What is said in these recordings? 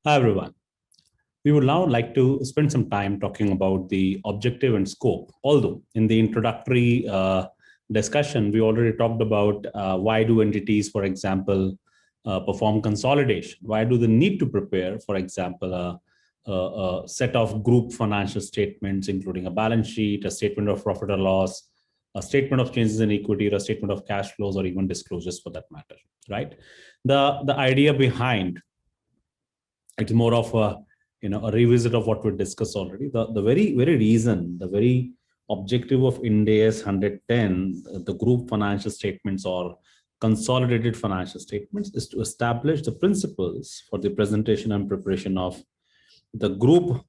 Hi, everyone. We would now like to spend some time talking about the objective and scope. Although in the introductory discussion, we already talked about why do entities, for example, perform consolidation? Why do they need to prepare, for example, a set of group financial statements, including a balance sheet, a statement of profit or loss, a statement of changes in equity, or a statement of cash flows, or even disclosures for that matter, right? The idea behind it's more of a a revisit of what we discussed already. The very reason, the very objective of Ind AS 110, the group financial statements or consolidated financial statements, is to establish the principles for the presentation and preparation of the group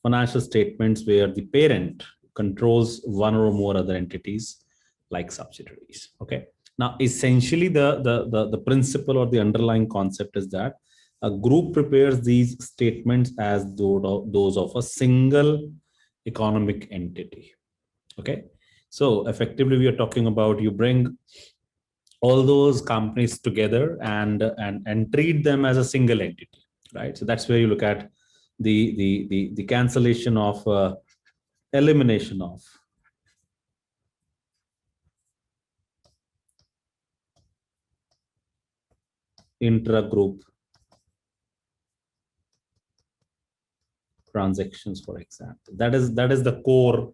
financial statements where the parent controls one or more other entities like subsidiaries. Okay. Now, essentially, the principle or the underlying concept is that a group prepares these statements as those of a single economic entity. Okay. So effectively, we are talking about you bring all those companies together and treat them as a single entity, right? So that's where you look at the cancellation of elimination of intra-group transactions, for example. That is the core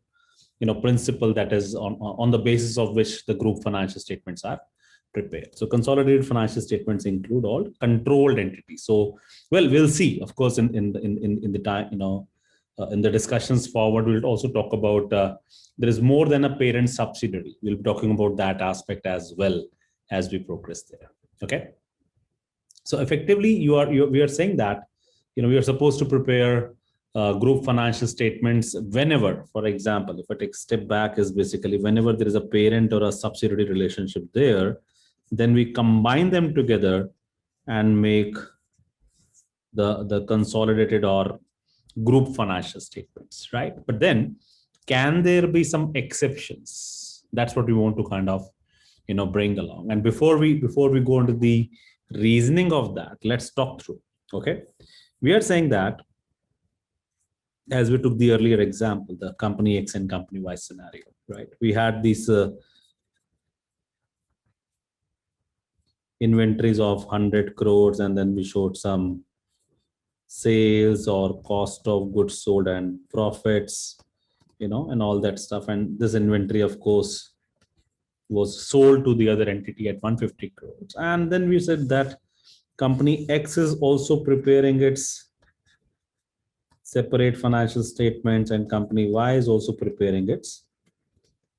principle that is on the basis of which the group financial statements are prepared. So consolidated financial statements include all controlled entities. So, well, we'll see, of course, in the time, in the discussions forward, we'll also talk about there is more than a parent subsidiary. We'll be talking about that aspect as well as we progress there. Okay. So effectively, we are saying that we are supposed to prepare group financial statements whenever, for example, if I take a step back, is basically whenever there is a parent or a subsidiary relationship there, then we combine them together and make the consolidated or group financial statements, right? But then, can there be some exceptions? That's what we want to kind of bring along. And before we go into the reasoning of that, let's talk through. Okay, we are saying that, as we took the earlier example, the company X and company Y scenario, right? We had these inventories of 100 crores, and then we showed some sales or cost of goods sold and profits, and all that stuff. And this inventory, of course, was sold to the other entity at 150 crores. And then we said that company X is also preparing its separate financial statements, and company Y is also preparing its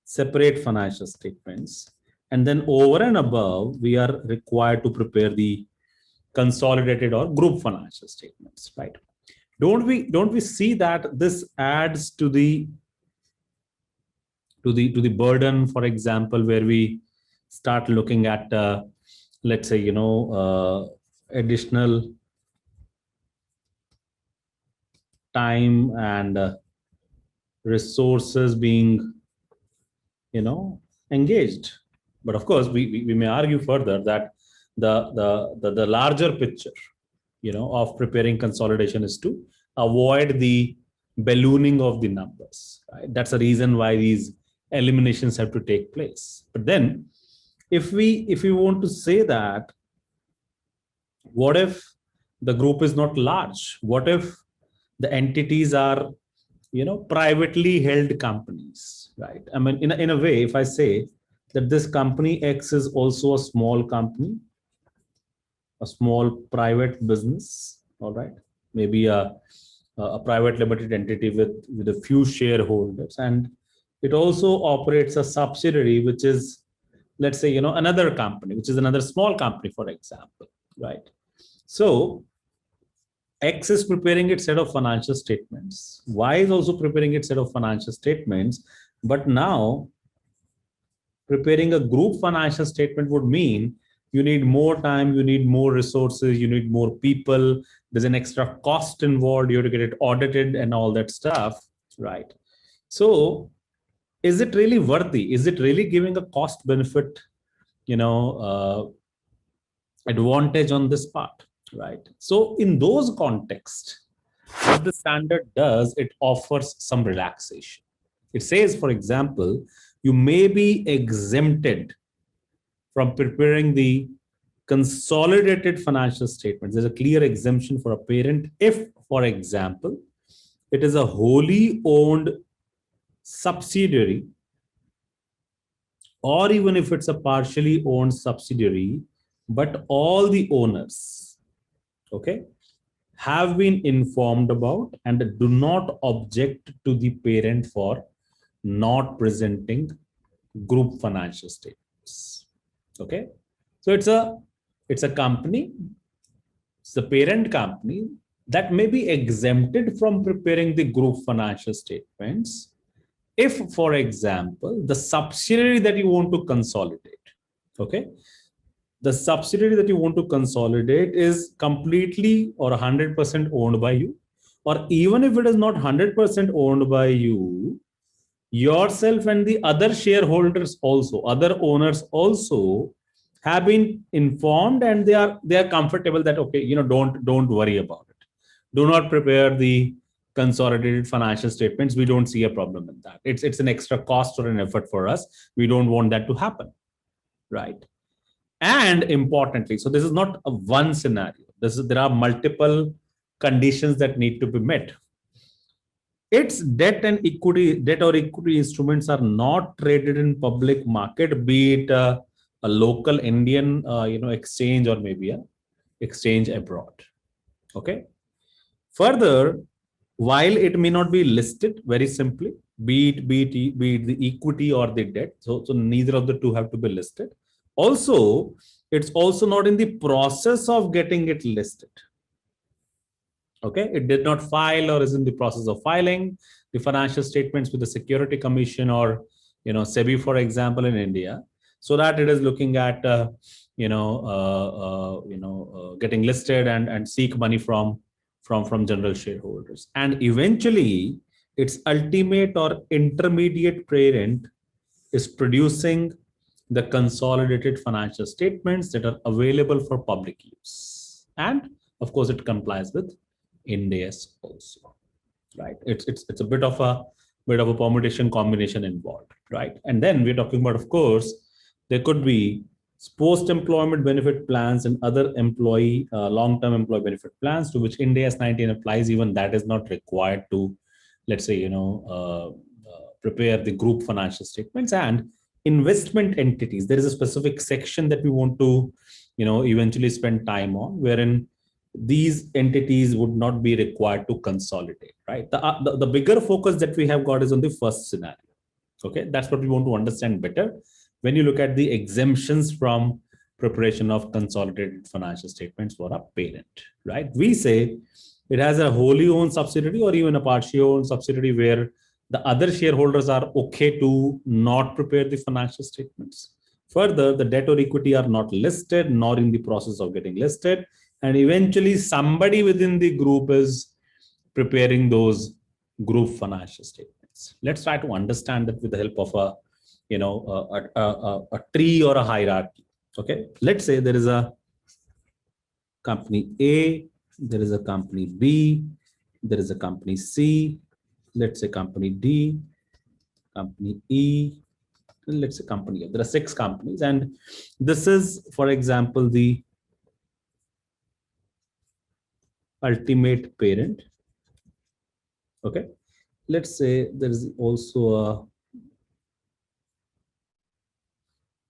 separate financial statements. And then over and above, we are required to prepare the consolidated or group financial statements, right? Don't we see that this adds to the burden, for example, where we start looking at let's say additional time and resources being engaged. But of course, we may argue further that the larger picture of preparing consolidation is to avoid the ballooning of the numbers, right? That's the reason why these eliminations have to take place. But then if we want to say that, what if the group is not large? What if the entities are privately held companies, right? I mean, in a way, if I say that this company X is also a small company, a small private business, all right, maybe a private limited entity with a few shareholders, and it also operates a subsidiary which is, let's say, another company, which is another small company, for example, right? So X is preparing its set of financial statements. Y is also preparing its set of financial statements. But now, preparing a group financial statement would mean you need more time, you need more resources, you need more people. There's an extra cost involved. You have to get it audited and all that stuff, right? So, is it really worthy? Is it really giving a cost benefit, advantage on this part? right? So in those contexts, what the standard does, it offers some relaxation. It says, for example, you may be exempted from preparing the consolidated financial statements. There's a clear exemption for a parent if, for example, it is a wholly owned subsidiary, or even if it's a partially owned subsidiary, but all the owners, okay, have been informed about and do not object to the parent for not presenting group financial statements. Okay, so it's a company, it's the parent company that may be exempted from preparing the group financial statements if, for example, the subsidiary that you want to consolidate, okay, the subsidiary that you want to consolidate is completely or 100% owned by you, or even if it is not 100% owned by you, yourself and the other shareholders also, other owners also have been informed, and they are comfortable that, okay, don't worry about it, do not prepare the consolidated financial statements, we don't see a problem in that, it's an extra cost or an effort for us, we don't want that to happen, right? And importantly, so this is not a one scenario, there are multiple conditions that need to be met. Its debt or equity instruments are not traded in public market, be it a local Indian exchange, or maybe a exchange abroad. Okay. Further, while it may not be listed, very simply, be it the equity or the debt, so neither of the two have to be listed. Also, it's also not in the process of getting it listed. Okay, it did not file or is in the process of filing the financial statements with the Security Commission or SEBI, for example, in India, so that it is looking at getting listed and seek money from general shareholders. And eventually, its ultimate or intermediate parent is producing the consolidated financial statements that are available for public use, and of course, it complies with Ind AS also, right? It's a bit of a permutation combination involved, right? And then we're talking about, of course, there could be post-employment benefit plans and other employee long-term employee benefit plans to which Ind AS 19 applies. Even that is not required to, let's say, prepare the group financial statements. And investment entities, there is a specific section that we want to eventually spend time on, wherein these entities would not be required to consolidate, right? The bigger focus that we have got is on the first scenario. Okay, that's what we want to understand better when you look at the exemptions from preparation of consolidated financial statements for a parent, right? We say it has a wholly owned subsidiary or even a partially owned subsidiary where the other shareholders are okay to not prepare the financial statements. Further, the debt or equity are not listed nor in the process of getting listed, and eventually somebody within the group is preparing those group financial statements. Let's try to understand that with the help of a tree or a hierarchy. Okay, let's say there is a company A, there is a company B, there is a company C, let's say company D, company E, let's say company F. There are 6 companies, and this is, for example, the ultimate parent. Okay, let's say there is also a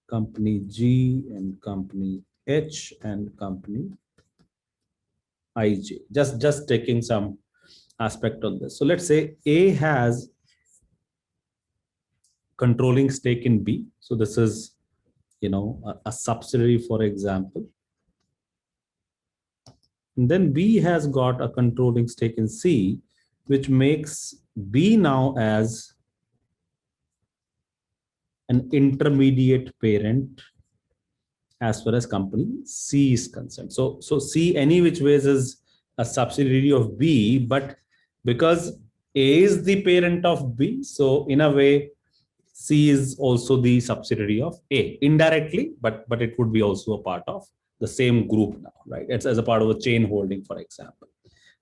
company G and company H and company IJ. Just taking some aspect on this. So let's say A has controlling stake in B. So this is a subsidiary, for example. And then B has got a controlling stake in C, which makes B now as an intermediate parent as far as company C is concerned. So C any which ways is a subsidiary of B, but because A is the parent of B, so in a way C is also the subsidiary of A indirectly, but it would be also a part of the same group now, right? It's as a part of a chain holding, for example.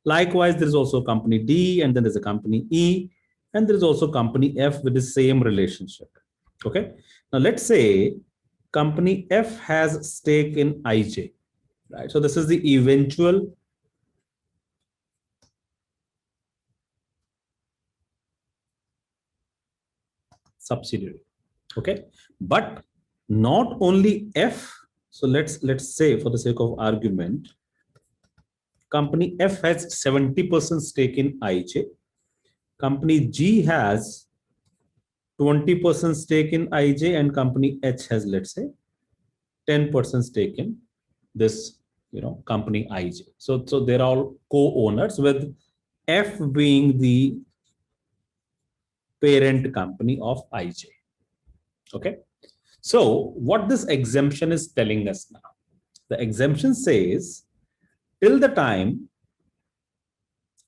Likewise, there is also company D, and then there's a company E, and there is also company F with the same relationship. Okay. Now let's say company F has stake in IJ, right? So this is the eventual subsidiary. Okay. But not only F. So let's say, for the sake of argument, company F has 70% stake in IJ. Company G has 20% stake in IJ, and company H has, let's say, 10% stake in this, company IJ. So they're all co-owners, with F being the parent company of IJ. Okay. So what this exemption is telling us now, the exemption says till the time,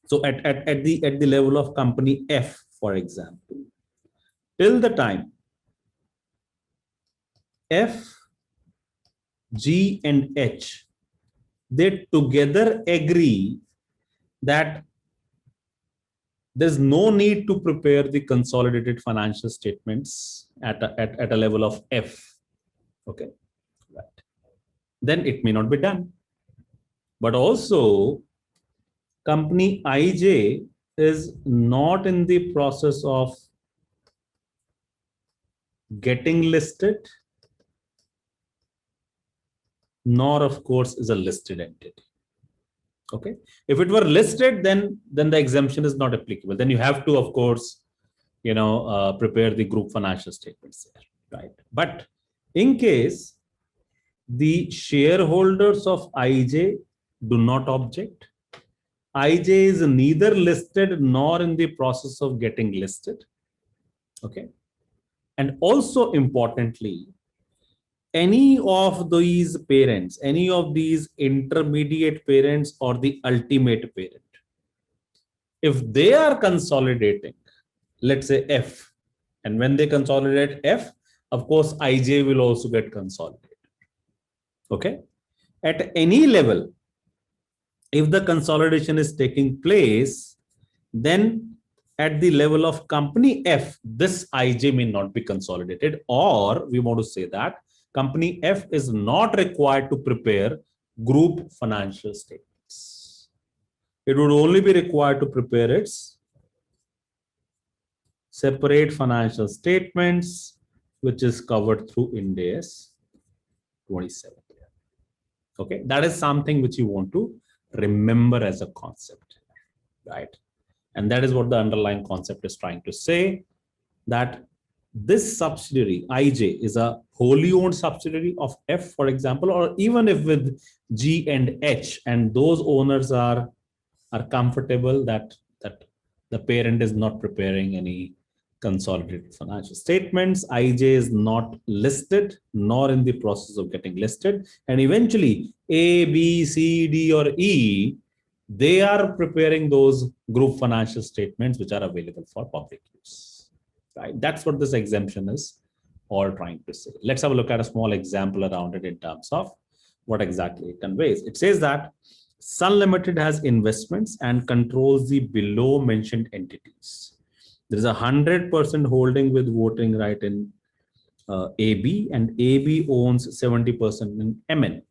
so at the level of company F, for example, till the time F, G, and H, they together agree that there's no need to prepare the consolidated financial statements at a level of F. Okay, right. Then it may not be done. But also, company IJ is not in the process of getting listed, nor of course is a listed entity. Okay, if it were listed, then the exemption is not applicable. Then you have to, of course, prepare the group financial statements there, right? But in case the shareholders of IJ do not object, IJ is neither listed nor in the process of getting listed. Okay, and also importantly, any of these parents, any of these intermediate parents or the ultimate parent, if they are consolidating, let's say F, and when they consolidate F, of course, IJ will also get consolidated. Okay. At any level, if the consolidation is taking place, then at the level of company F, this IJ may not be consolidated, or we want to say that company F is not required to prepare group financial statements. It would only be required to prepare its separate financial statements, which is covered through Ind AS 27. Okay, that is something which you want to remember as a concept, right? And that is what the underlying concept is trying to say, that this subsidiary IJ is a wholly owned subsidiary of F, for example, or even if with G and H, and those owners are comfortable that the parent is not preparing any consolidated financial statements, IJ is not listed nor in the process of getting listed, and eventually A, B, C, D, or E, they are preparing those group financial statements which are available for public use. Right? That's what this exemption is all trying to say. Let's have a look at a small example around it in terms of what exactly it conveys. It says that Sun Limited has investments and controls the below mentioned entities. There is 100% holding with voting right in AB, and AB owns 70% in MN.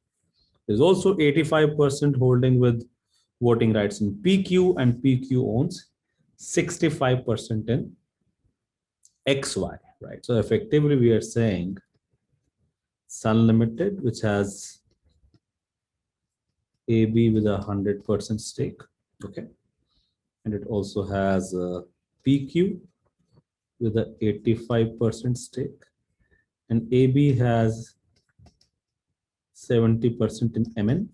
There's also 85% holding with voting rights in PQ, and PQ owns 65% in XY, right? So effectively we are saying Sun Limited, which has AB with 100% stake, okay, and it also has PQ with a 85% stake, and AB has 70% in MN,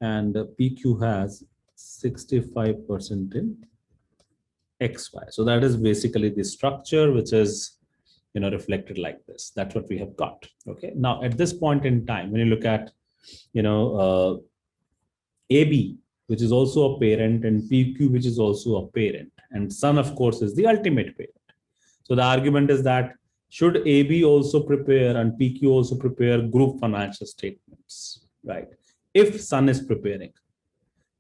and PQ has 65% in XY. So that is basically the structure which is reflected like this. That's what we have got. Okay. Now at this point in time, when you look at AB, which is also a parent, and PQ, which is also a parent, and Sun, of course, is the ultimate parent. So the argument is that should AB also prepare and PQ also prepare group financial statements? right? If Sun is preparing.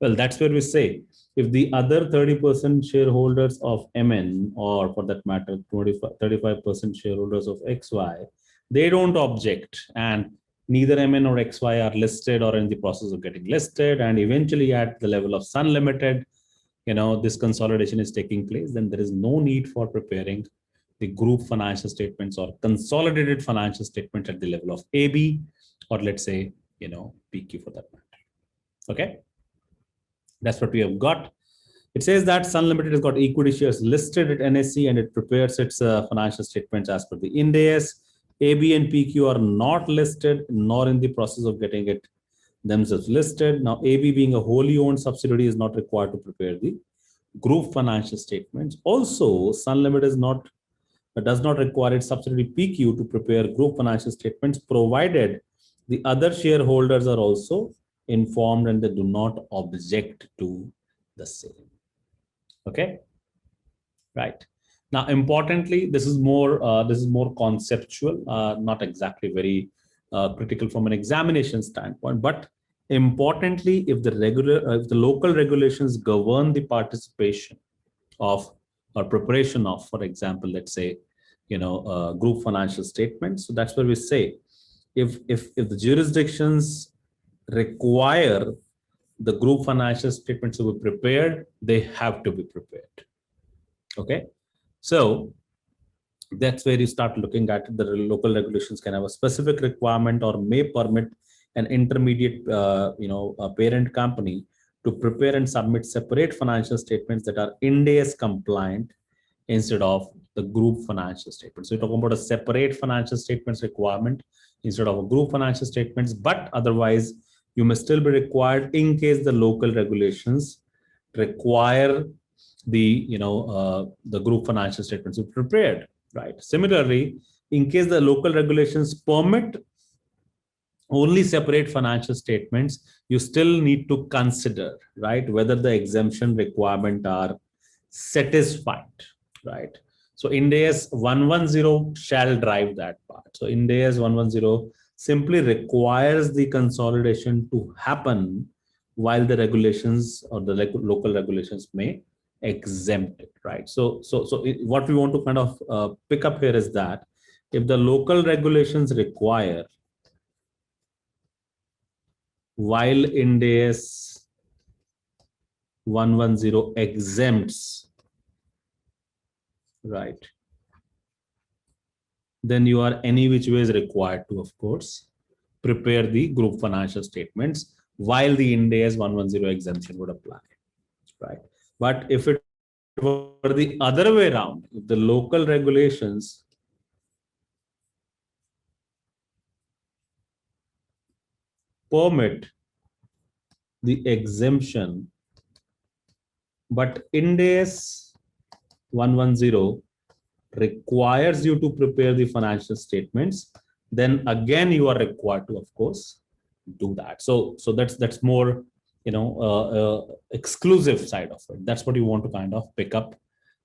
Well, that's where we say if the other 30% shareholders of MN, or for that matter, 35% shareholders of XY, they don't object, and neither MN or XY are listed or in the process of getting listed, and eventually at the level of Sun Limited, this consolidation is taking place, then there is no need for preparing the group financial statements or consolidated financial statements at the level of AB, or let's say, PQ for that matter. Okay. That's what we have got. It says that Sun Limited has got equity shares listed at NSE and it prepares its financial statements as per the Ind AS. AB and PQ are not listed nor in the process of getting it themselves listed. Now, AB being a wholly owned subsidiary is not required to prepare the group financial statements. Also, Sun Limited does not require its subsidiary PQ to prepare group financial statements, provided the other shareholders are also informed and they do not object to the same. Okay, right. Now, importantly, this is more conceptual, not exactly very critical from an examination standpoint, but importantly, if the local regulations govern the participation of or preparation of, for example, let's say, group financial statements. So that's where we say, if the jurisdictions require the group financial statements to be prepared, they have to be prepared. Okay, so that's where you start looking at it. The local regulations can have a specific requirement or may permit an intermediate, parent company to prepare and submit separate financial statements that are Ind AS compliant instead of the group financial statements. So we're talking about a separate financial statements requirement instead of a group financial statements, but otherwise you may still be required in case the local regulations require the group financial statements to be prepared, right? Similarly, in case the local regulations permit only separate financial statements, you still need to consider, right, whether the exemption requirement are satisfied, right? So Ind AS 110 shall drive that part. So Ind AS 110 simply requires the consolidation to happen while the regulations or the local regulations may exempt it, right? So what we want to kind of pick up here is that if the local regulations require, while Ind AS 110 exempts, right, then you are any which way is required to, of course, prepare the group financial statements while the Ind AS 110 exemption would apply, right? But if it were the other way around, if the local regulations permit the exemption, but Ind AS 110 requires you to prepare the financial statements, then again you are required to, of course, do that. So that's more exclusive side of it. That's what you want to kind of pick up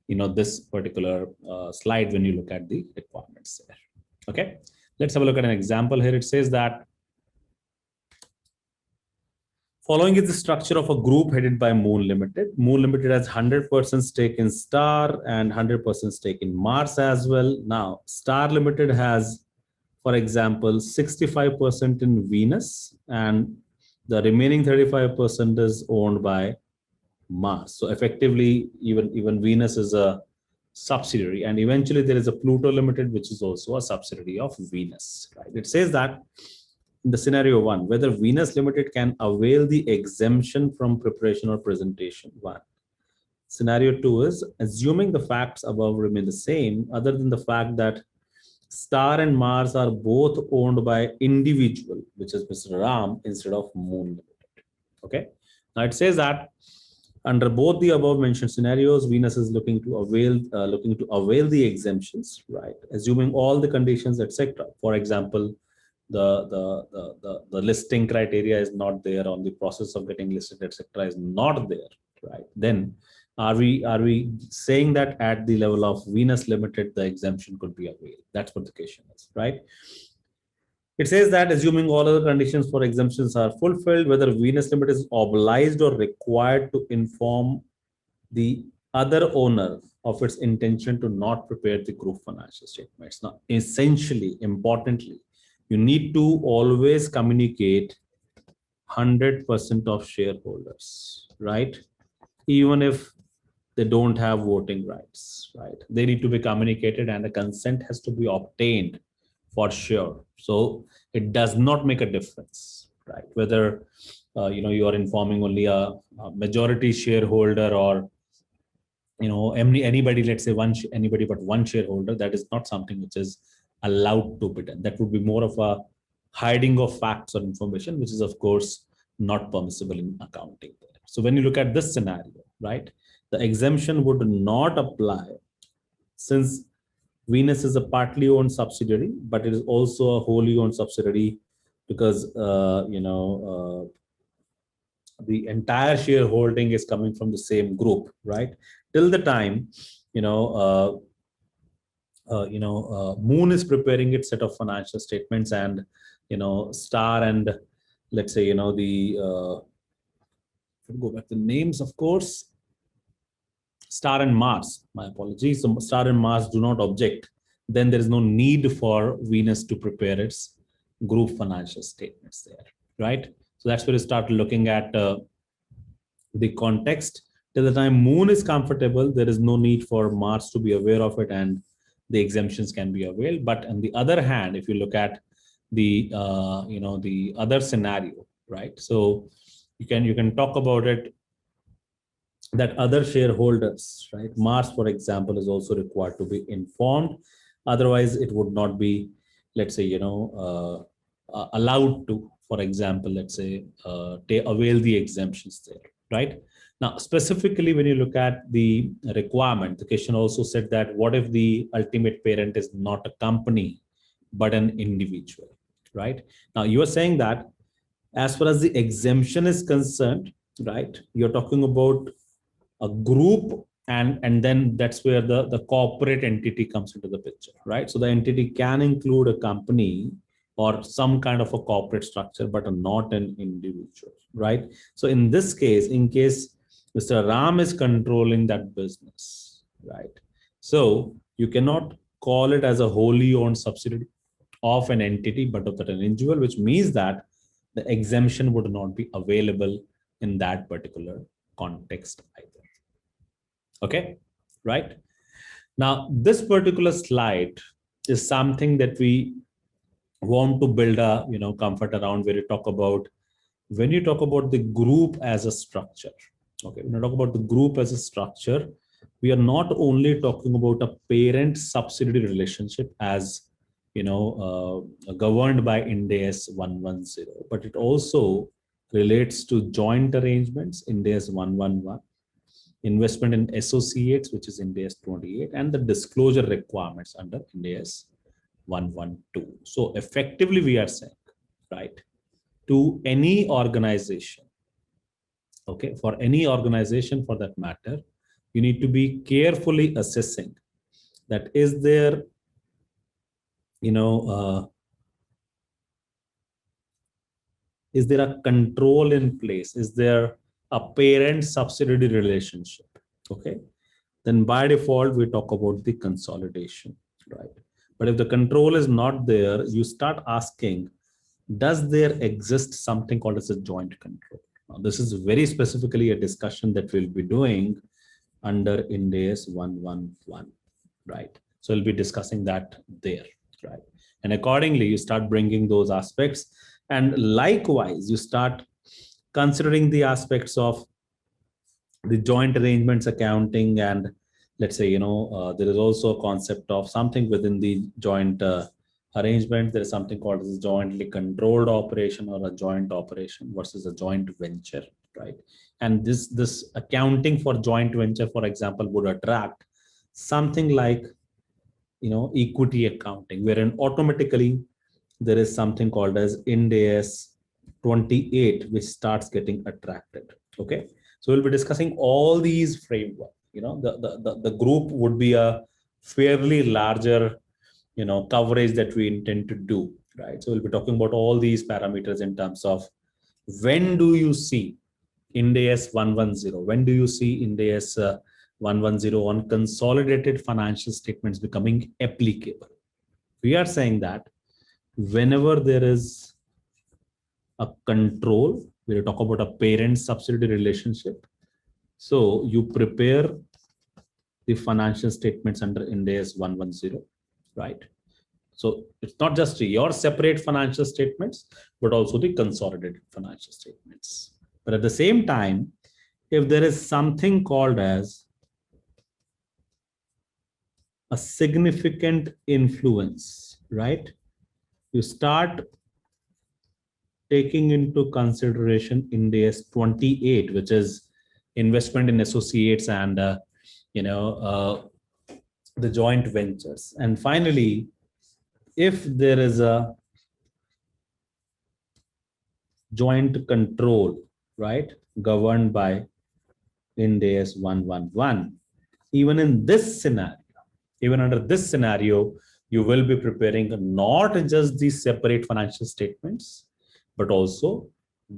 this particular slide when you look at the requirements there. Okay, let's have a look at an example here. It says that following is the structure of a group headed by Moon Limited. Moon Limited has 100% stake in Star and 100% stake in Mars as well. Now, Star Limited has, for example, 65% in Venus, and the remaining 35% is owned by Mars. So effectively, even Venus is a subsidiary, and eventually there is a Pluto Limited, which is also a subsidiary of Venus. Right? It says that in the scenario one, whether Venus Limited can avail the exemption from preparation or presentation. One. Scenario two is assuming the facts above remain the same, other than the fact that Star and Mars are both owned by individual, which is Mr. Ram, instead of Moon Limited. Okay. Now it says that under both the above mentioned scenarios, Venus is looking to avail the exemptions, right? Assuming all the conditions, etc. For example, the listing criteria is not there, on the process of getting listed, etc. is not there, right? Then are we saying that at the level of Venus Limited the exemption could be availed? That's what the question is, right? It says that assuming all other conditions for exemptions are fulfilled, whether Venus Limited is obliged or required to inform the other owner of its intention to not prepare the group financial statements. Now, essentially, importantly, you need to always communicate 100% of shareholders, right? Even if they don't have voting rights, right? They need to be communicated and the consent has to be obtained for sure. So it does not make a difference, right? Whether you are informing only a majority shareholder or anybody, let's say anybody but one shareholder, that is not something which is allowed to be done. That would be more of a hiding of facts or information, which is of course not permissible in accounting. So when you look at this scenario, right, the exemption would not apply since Venus is a partly owned subsidiary, but it is also a wholly owned subsidiary because the entire shareholding is coming from the same group, right? Till the time, Moon is preparing its set of financial statements, and Star and let's say go back to the names, of course. Star and Mars, my apologies. So Star and Mars do not object. Then there is no need for Venus to prepare its group financial statements there, right? So that's where you start looking at the context. Till the time Moon is comfortable, there is no need for Mars to be aware of it, and the exemptions can be availed. But on the other hand, if you look at the the other scenario, right? So you can talk about it that other shareholders, right? Mars, for example, is also required to be informed. Otherwise, it would not be, let's say, allowed to, for example, let's say, avail the exemptions there, right? Now, specifically, when you look at the requirement, the question also said that what if the ultimate parent is not a company, but an individual, right? Now, you are saying that as far as the exemption is concerned, right, you're talking about a group, and then that's where the corporate entity comes into the picture, right? So the entity can include a company or some kind of a corporate structure, but not an individual, right? So in this case, in case Mr. Ram is controlling that business, right? So you cannot call it as a wholly owned subsidiary of an entity, but of that an individual, which means that the exemption would not be available in that particular context either. Okay, right? Now, this particular slide is something that we want to build a comfort around, where you talk about when you talk about the group as a structure. Okay, when you talk about the group as a structure, we are not only talking about a parent subsidiary relationship as governed by Ind AS 110, but it also relates to joint arrangements, Ind AS 111, investment in associates, which is Ind AS 28, and the disclosure requirements under Ind AS 112. So effectively, we are saying, right, to any organization, okay, for any organization for that matter, you need to be carefully assessing that is there, is there a control in place? Is there a parent subsidiary relationship? Okay, then by default, we talk about the consolidation, right? But if the control is not there, you start asking, does there exist something called as a joint control? Now, this is very specifically a discussion that we'll be doing under Ind AS 111, right? So we'll be discussing that there, right? And accordingly, you start bringing those aspects. And likewise, you start considering the aspects of the joint arrangements accounting. And let's say, there is also a concept of something within the joint arrangement. There is something called as a jointly controlled operation or a joint operation versus a joint venture, right? And this accounting for joint venture, for example, would attract something like, equity accounting, wherein automatically there is something called as Ind AS 28, which starts getting attracted. Okay, so we'll be discussing all these framework. The group would be a fairly larger coverage that we intend to do, right? So we'll be talking about all these parameters in terms of when do you see Ind AS 110? When do you see Ind AS 110 on consolidated financial statements becoming applicable? We are saying that whenever there is a control, we'll talk about a parent subsidiary relationship. So you prepare the financial statements under Ind AS 110, right? So it's not just your separate financial statements, but also the consolidated financial statements. But at the same time, if there is something called as a significant influence, right? You start taking into consideration Ind AS 28, which is investment in associates and the joint ventures. And finally, if there is a joint control, right, governed by Ind AS 111, even in this scenario, even under this scenario, you will be preparing not just the separate financial statements, but also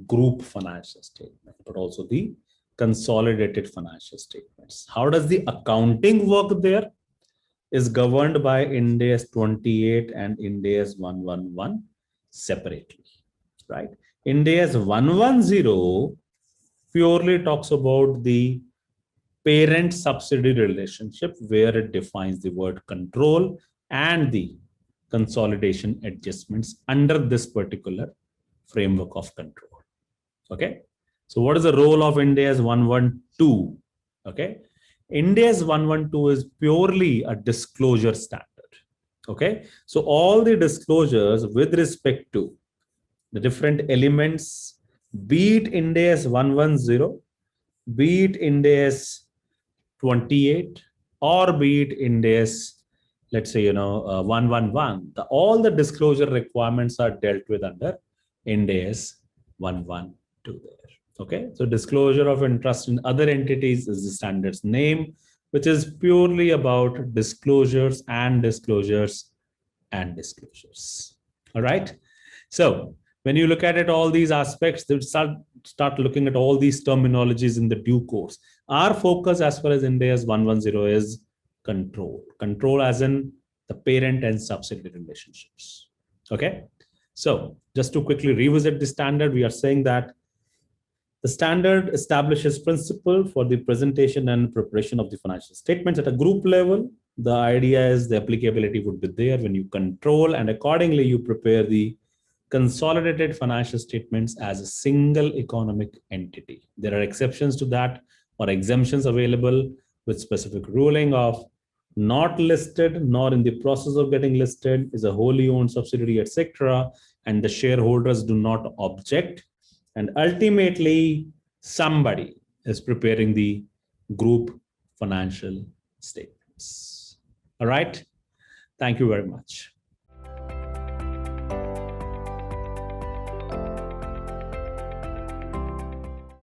group financial statement, but also the consolidated financial statements. How does the accounting work there? Is governed by Ind AS 28 and Ind AS 111 separately, right? Ind AS 110 purely talks about the parent subsidiary relationship, where it defines the word control and the consolidation adjustments under this particular framework of control. Okay. So what is the role of Ind AS 112? Okay. Ind AS 112 is purely a disclosure standard. Okay. So all the disclosures with respect to the different elements, be it Ind AS 110, be it Ind AS 28, or be it Ind AS, let's say, 111, all the disclosure requirements are dealt with under Ind AS 112 there. Okay, so disclosure of interest in other entities is the standard's name, which is purely about disclosures and disclosures and disclosures. All right. So when you look at it, all these aspects, they start looking at all these terminologies in the due course. Our focus as far as Ind AS 110 is control. Control as in the parent and subsidiary relationships. Okay. So just to quickly revisit the standard, we are saying that the standard establishes principle for the presentation and preparation of the financial statements at a group level. The idea is the applicability would be there when you control, and accordingly you prepare the consolidated financial statements as a single economic entity. There are exceptions to that or exemptions available with specific ruling of not listed nor in the process of getting listed, is a wholly owned subsidiary, etc., and the shareholders do not object. And ultimately, somebody is preparing the group financial statements. All right. Thank you very much.